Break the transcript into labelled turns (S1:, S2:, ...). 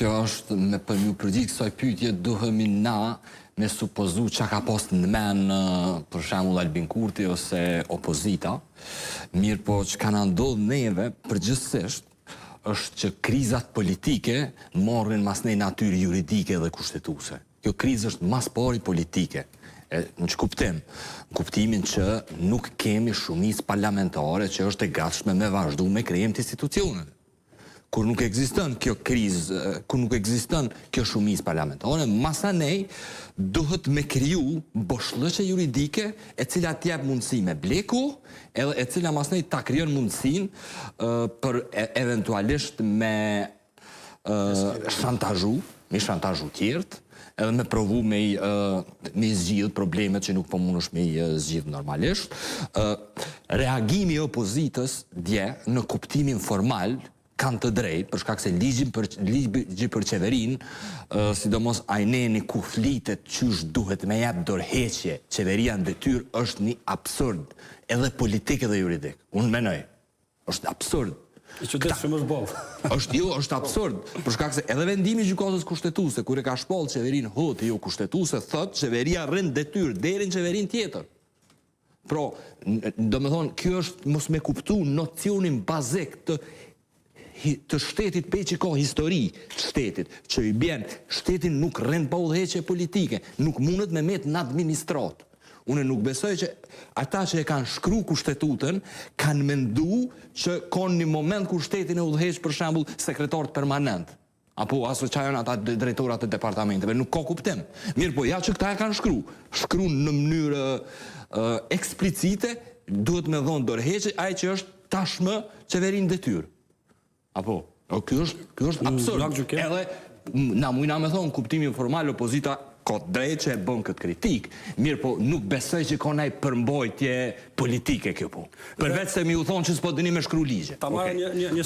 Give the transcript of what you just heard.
S1: Kjo është me për një përgjigj kësaj pyetje duhemi na me supozu që ka pas në men për shembull Albin Kurti ose opozita. Mirë po që ka na ndodhur neve përgjithsisht është që krizat politike morrin mas një natyrë juridike dhe kushtetuese. Kjo krizë është mas pari politike. Në që kuptim? Në kuptimin që nuk kemi shumicë parlamentare që është e gatshme me vazhdu me krijem të institucioneve. Kur nuk ekziston kjo krizë, kur nuk ekziston kjo shumicë parlamentare, masanej duhet me kriju boshllëqe juridike e cila t'jep mundësi me bleku, edhe e cila masanej ta krijon mundësinë për eventualisht me shantazhu tjertë, edhe me provu me zgjidh problemet që nuk po mundesh me zgjidh normalisht. Reagimi i opozitës dje në kuptimin formal kanë të drejtë, për shkak se ligji për qeverinë, sidomos ajneni ku flitet qysh duhet me jap dorëheqje qeveria në detyrë, është një absurd, edhe politik edhe juridik. Unë menoj, është absurd.
S2: I çuditshëm është boll.
S1: Është absurd, për shkak se edhe vendimi i gjykatës kushtetuese kur e ka shpall qeverinë hotë jo kushtetuese, thotë qeveria rrin detyrë deri në qeverinë tjetër. Pra, domethënë, kjo është mos me kuptu nocionin bazik të shtetit pe që ka histori shtetit, që i bjen shtetin nuk rend pa udhëheqje politike, nuk mundet me met në administrat. Unë nuk besoj që ata që e kanë shkru kushtetutën kanë mendu që kanë një moment kur shtetin e udhëheq për shembull sekretarët permanent, apo aso që janë ata drejtorat e departamenteve, nuk ka kuptim. Mirë po, ja që këta e kanë shkru në mënyrë eksplicite, duhet me dhonë dorëheqje ai që është tashmë qeverinë detyrë. Apo, kjo është absurd. Edhe, na mujna me thonë, kuptimin formal, opozita ka drejt që e bën këtë kritik, mirë po nuk besoj që ka naj përmbajtje politike kjo po. Përveç se mi u thonë që s'po dini me shkru ligje.
S2: Ta marrë një